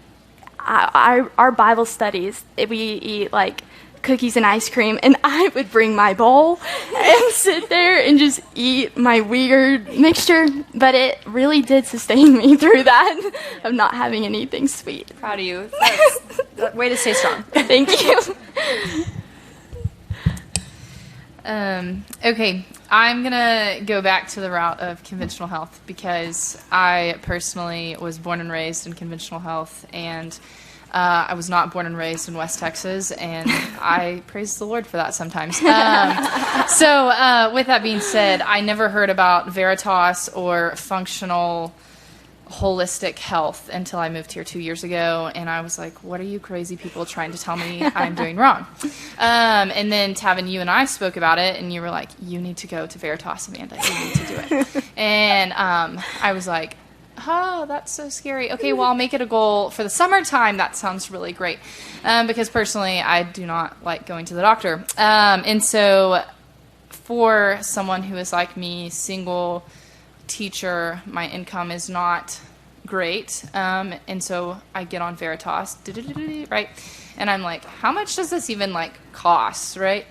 our Bible studies, we eat like cookies and ice cream, and I would bring my bowl and sit there and just eat my weird mixture. But it really did sustain me through that of not having anything sweet. Proud of you. That's way to stay strong. Thank you. Okay, I'm going to go back to the route of conventional health because I personally was born and raised in conventional health, and I was not born and raised in West Texas, and I praise the Lord for that sometimes. So with that being said, I never heard about Veritas or functional holistic health until I moved here 2 years ago, and I was like, what are you crazy people trying to tell me I'm doing wrong? And then Tavin, you and I spoke about it, and you were like, you need to go to Veritas, Amanda. You need to do it. And I was like, oh, that's so scary. Okay, well, I'll make it a goal for the summertime. That sounds really great. Because personally, I do not like going to the doctor. And so for someone who is like me, single teacher, my income is not great. And so I get on Veritas, right? And I'm like, how much does this even like cost, right?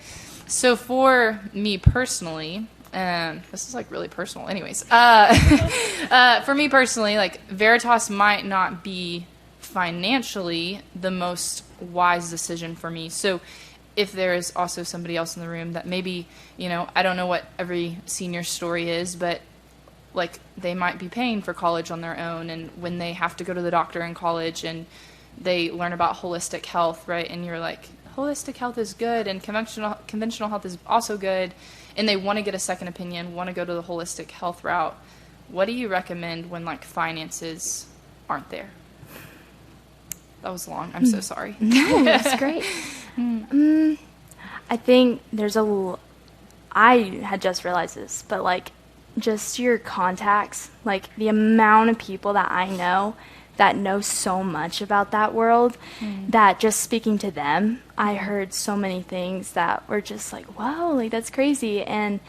So for me personally, this is like really personal anyways. For me personally, like Veritas might not be financially the most wise decision for me. So if there is also somebody else in the room that maybe, I don't know what every senior story is, but like they might be paying for college on their own, and when they have to go to the doctor in college and they learn about holistic health, right? And you're like, holistic health is good and conventional health is also good, and they want to get a second opinion, want to go to the holistic health route. What do you recommend when like finances aren't there? That was long. I'm so sorry. No, that's great. I think I had just realized this, but like just your contacts, like the amount of people that I know that know so much about that world, that just speaking to them, I heard so many things that were just like, wow, like that's crazy. And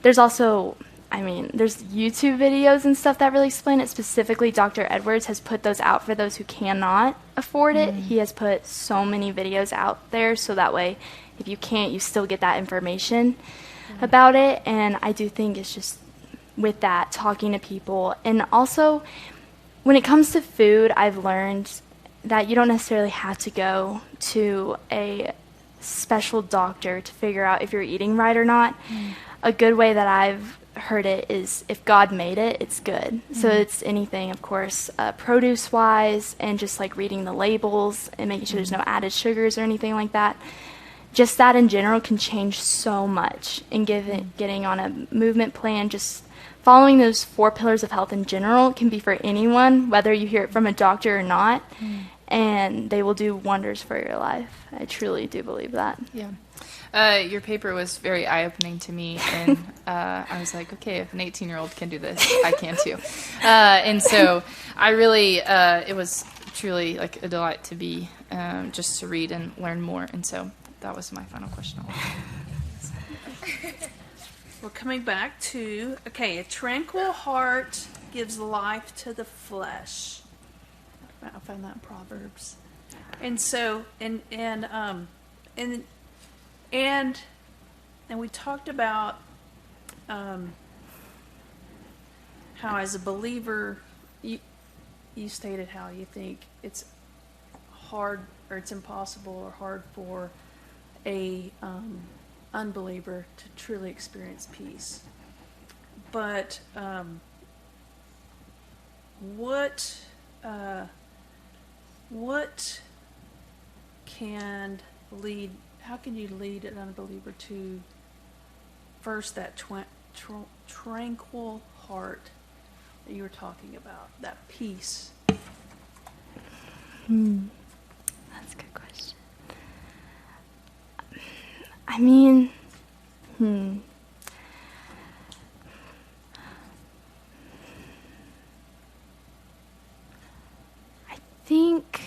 there's also, there's YouTube videos and stuff that really explain it. Specifically, Dr. Edwards has put those out for those who cannot afford it. He has put so many videos out there, so that way, if you can't, you still get that information about it. And I do think it's just with that, talking to people. And also, when it comes to food, I've learned that you don't necessarily have to go to a special doctor to figure out if you're eating right or not. A good way that I've heard it is if God made it, it's good. So it's anything, of course, produce-wise, and just like reading the labels and making sure there's no added sugars or anything like that. Just that in general can change so much. And getting on a movement plan, just following those 4 pillars of health in general can be for anyone, whether you hear it from a doctor or not, and they will do wonders for your life. I truly do believe that. Yeah. Your paper was very eye-opening to me, and I was like, okay, if an 18-year-old can do this, I can too. And so I really, it was truly like a delight to be, just to read and learn more. And so that was my final question. We're coming back to, a tranquil heart gives life to the flesh. I found that in Proverbs. And so, and we talked about how as a believer, you stated how you think it's hard or it's impossible or hard for a unbeliever to truly experience peace. But what can lead? How can you lead an unbeliever to first that tranquil heart that you were talking about, that peace? That's a good question. I mean, I think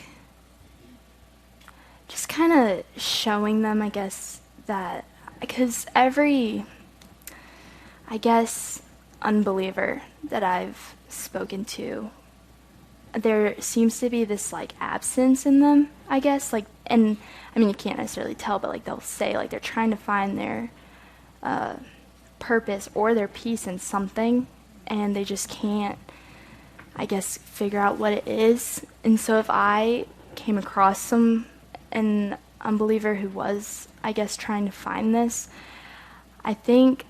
just kind of showing them, I guess, that, because every, I guess, unbeliever that I've spoken to, there seems to be this like absence in them, I guess, like, and I mean, you can't necessarily tell, but like they'll say like they're trying to find their purpose or their peace in something, and they just can't, I guess, figure out what it is. And so if I came across an unbeliever who was, I guess, trying to find this, I think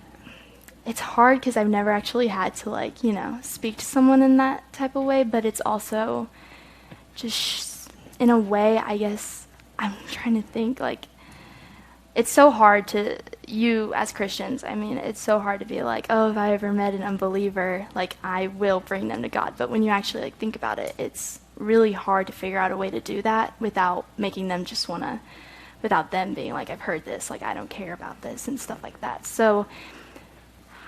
it's hard because I've never actually had to, like, you know, speak to someone in that type of way, but it's also just, in a way, I guess, I'm trying to think, like, it's so hard to, you as Christians, I mean, it's so hard to be like, oh, if I ever met an unbeliever, like, I will bring them to God. But when you actually, like, think about it, it's really hard to figure out a way to do that without making them just want to, without them being like, I've heard this, like, I don't care about this and stuff like that. So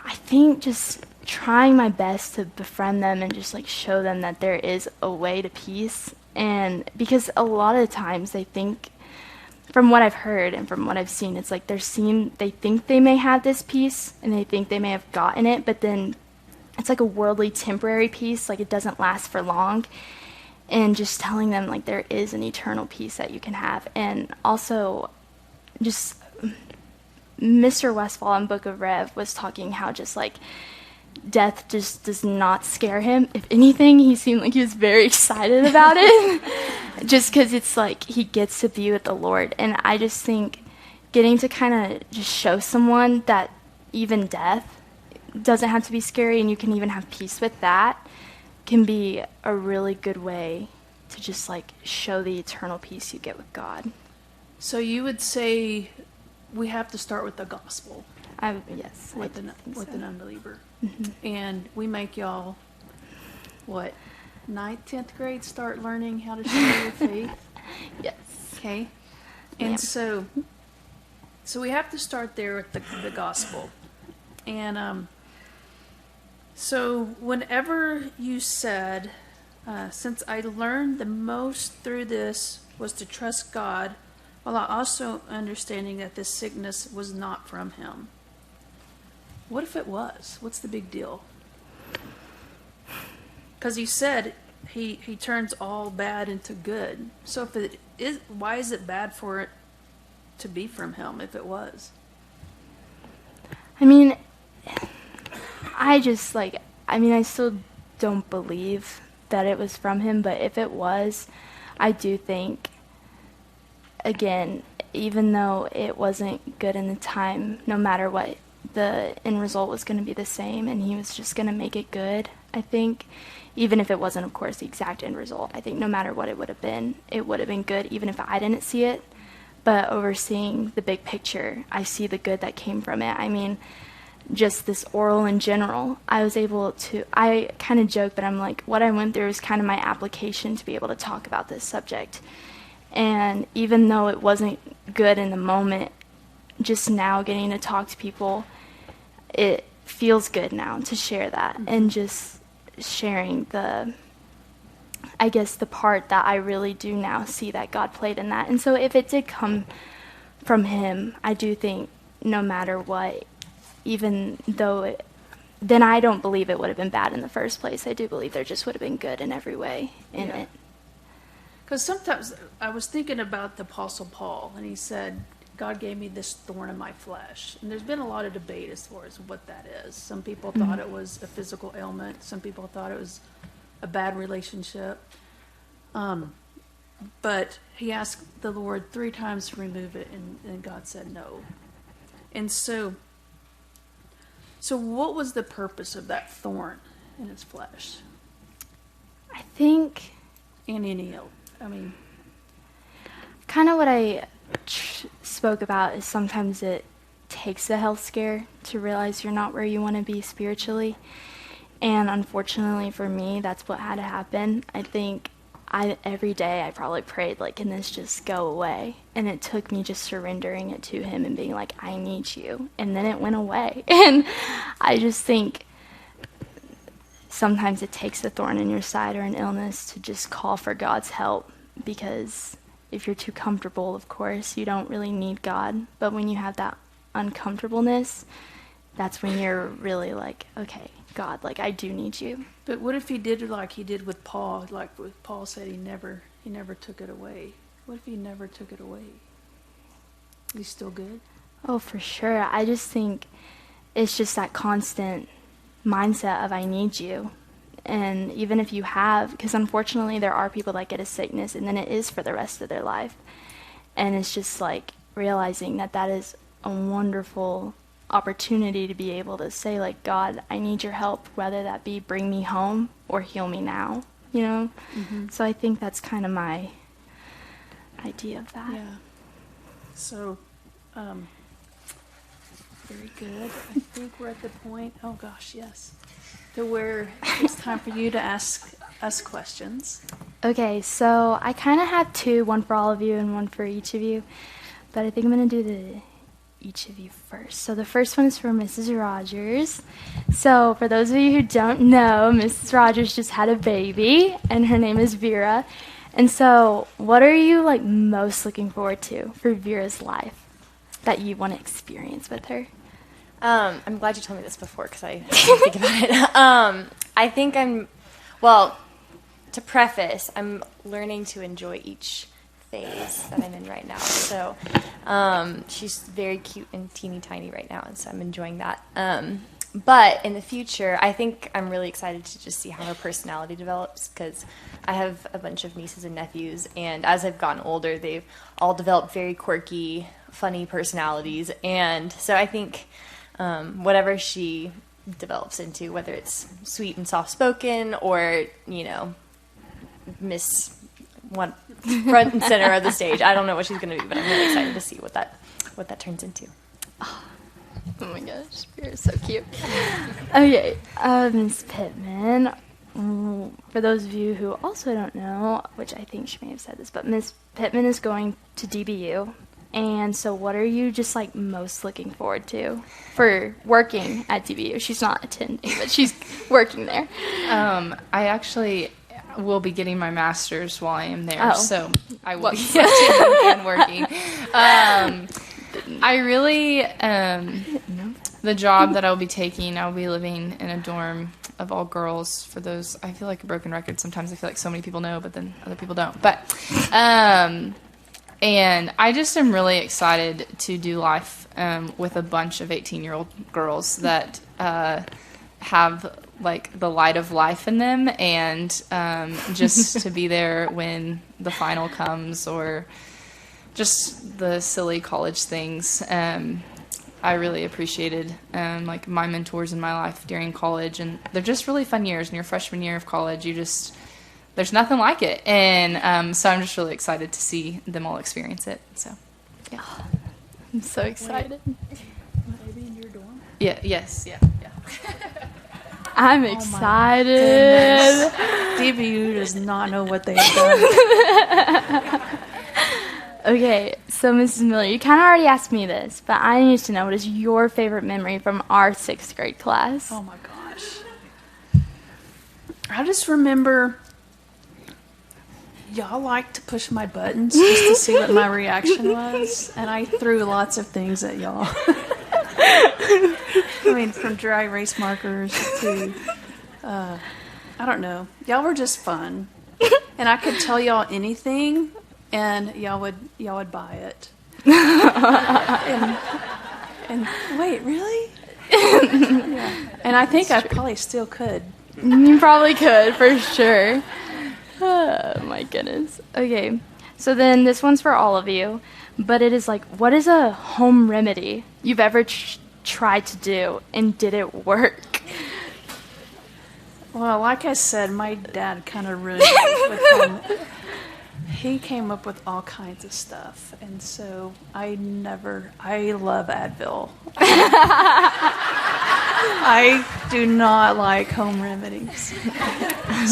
I think just trying my best to befriend them and just like show them that there is a way to peace. And because a lot of times they think, from what I've heard and from what I've seen, it's like they think they may have this peace and they think they may have gotten it, but then it's like a worldly temporary peace, like it doesn't last for long. And just telling them like there is an eternal peace that you can have. And also just Mr. Westfall in Book of Rev was talking how just like death just does not scare him. If anything, he seemed like he was very excited about it just because it's like he gets to be with the Lord. And I just think getting to kind of just show someone that even death doesn't have to be scary and you can even have peace with that can be a really good way to just like show the eternal peace you get with God. So you would say we have to start with the gospel. Yes. With an unbeliever. Mm-hmm. And we make y'all, what, 9th, 10th grade start learning how to share your faith? Yes. Okay. And so we have to start there with the gospel. And so whenever you said, since I learned the most through this was to trust God, while also understanding that this sickness was not from him. What if it was? What's the big deal? Because you said he turns all bad into good. So if it is, why is it bad for it to be from him if it was? I mean, I still don't believe that it was from him, but if it was, I do think, again, even though it wasn't good in the time, no matter what, the end result was going to be the same, and he was just going to make it good, I think. Even if it wasn't, of course, the exact end result. I think no matter what it would have been good, even if I didn't see it. But overseeing the big picture, I see the good that came from it. I mean, just this oral in general, I kind of joke, but I'm like, what I went through is kind of my application to be able to talk about this subject. And even though it wasn't good in the moment, just now getting to talk to people, it feels good now to share that. Mm-hmm. And just sharing the part that I really do now see that God played in that. And so if it did come from him, I do think no matter what, even though then I don't believe it would have been bad in the first place. I do believe there just would have been good in every way in it. Because sometimes I was thinking about the Apostle Paul, and he said, God gave me this thorn in my flesh. And there's been a lot of debate as far as what that is. Some people thought it was a physical ailment. Some people thought it was a bad relationship. but he asked the Lord 3 times to remove it, and God said no. And so what was the purpose of that thorn in his flesh? I think And any else? I mean, kind of what I spoke about is sometimes it takes a health scare to realize you're not where you want to be spiritually. And unfortunately for me, that's what had to happen. I think every day I probably prayed, like, can this just go away? And it took me just surrendering it to him and being like, I need you. And then it went away. And I just think sometimes it takes a thorn in your side or an illness to just call for God's help, because if you're too comfortable, of course, you don't really need God. But when you have that uncomfortableness, that's when you're really like, okay, God, like, I do need you. but what if he did like he did with Paul? Like with Paul said, he never took it away. What if he never took it away? He's still good? Oh, for sure. I just think it's just that constant mindset of I need you. And even if you have, because unfortunately there are people that get a sickness and then it is for the rest of their life. And it's just like realizing that that is a wonderful opportunity to be able to say, like, God, I need your help, whether that be bring me home or heal me now, you know? Mm-hmm. So I think that's kind of my idea of that. Yeah. So, very good. I think we're at the point, oh gosh, yes, to where it's time for you to ask us questions. Okay, so I kind of have 2, one for all of you and one for each of you, but I think I'm going to do each of you first. So the first one is for Mrs. Rogers. So for those of you who don't know, Mrs. Rogers just had a baby, and her name is Vera. And so what are you, like, most looking forward to for Vera's life that you want to experience with her? I'm glad you told me this before because I didn't think about it. I think to preface, I'm learning to enjoy each phase that I'm in right now. So she's very cute and teeny tiny right now, and so I'm enjoying that. But in the future, I think I'm really excited to just see how her personality develops, because I have a bunch of nieces and nephews, and as I've gotten older, they've all developed very quirky, funny personalities. And so I think whatever she develops into, whether it's sweet and soft-spoken or, Miss one front and center of the stage, I don't know what she's going to be, but I'm really excited to see what that turns into. Oh my gosh, you're so cute. Okay, Miss Pittman. For those of you who also don't know, which I think she may have said this, but Miss Pittman is going to DBU. And so what are you just, like, most looking forward to for working at DBU? She's not attending, but she's working there. I actually will be getting my master's while I am there, so I will be attending and working. I really, the job that I'll be taking, I'll be living in a dorm of all girls. For those, I feel like a broken record. Sometimes I feel like so many people know, but then other people don't. But, and I just am really excited to do life with a bunch of 18-year-old girls that have, like, the light of life in them, and just to be there when the final comes, or just the silly college things. I really appreciated like my mentors in my life during college, and they're just really fun years. In your freshman year of college, there's nothing like it, and so I'm just really excited to see them all experience it. So, yeah, I'm so excited. Maybe in your dorm? Yeah. Yes. Yeah. I'm excited. DBU does not know what they've done. Okay, so Mrs. Miller, you kind of already asked me this, but I need to know, what is your favorite memory from our 6th grade class? Oh my gosh. I just remember y'all liked to push my buttons just to see what my reaction was, and I threw lots of things at y'all. I mean, from dry erase markers to, I don't know. Y'all were just fun. And I could tell y'all anything, and y'all would buy it. and wait, really? Yeah. And I think I probably still could. You probably could, for sure. Oh, my goodness. Okay, So then this one's for all of you, but it is like, what is a home remedy you've ever tried to do and did it work? Well, like I said, my dad kind of ruined it with him. He came up with all kinds of stuff, and so I love Advil. I do not like home remedies.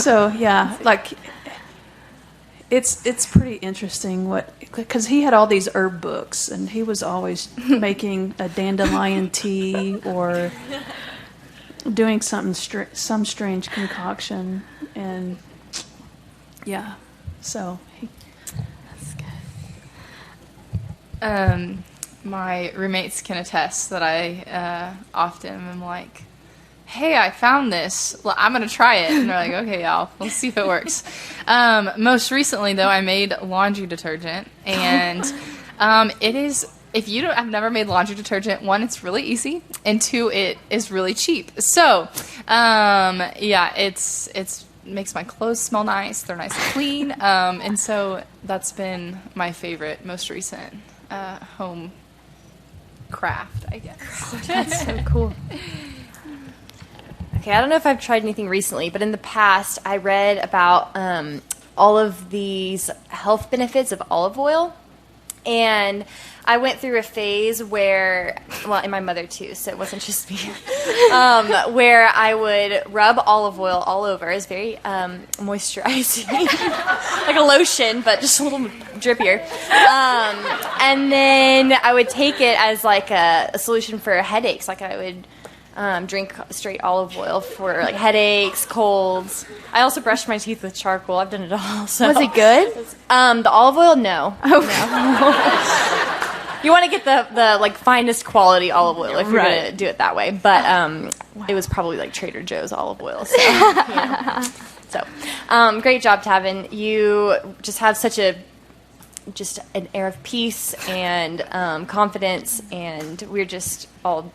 So, yeah, like, it's pretty interesting because he had all these herb books, and he was always making a dandelion tea or doing some strange concoction, and yeah, so That's good. My roommates can attest that I often am like, hey, I found this. Well, I'm going to try it. And they're like, okay, y'all, we'll see if it works. Most recently, though, I made laundry detergent. And it is, if you have never made laundry detergent, one, it's really easy. And two, it is really cheap. So, yeah, it makes my clothes smell nice. They're nice and clean. And so that's been my favorite, most recent home craft, I guess. That's so cool. Okay, I don't know if I've tried anything recently, but in the past, I read about all of these health benefits of olive oil. And I went through a phase where, well, and my mother too, so it wasn't just me, where I would rub olive oil all over. It's very moisturizing, like a lotion, but just a little drippier. And then I would take it as like a solution for headaches. Like I would drink straight olive oil for like headaches, colds. I also brushed my teeth with charcoal. I've done it all. So. Was it good? The olive oil, no. Oh. No. You want to get the like finest quality olive oil if you're gonna do it that way. But it was probably like Trader Joe's olive oil. So, great job, Tavin. You just have such an air of peace and confidence, and we're just all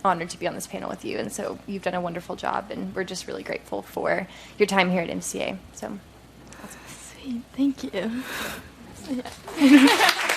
honored to be on this panel with you. And so you've done a wonderful job, and we're just really grateful for your time here at MCA. So, Sweet, thank you. Yeah.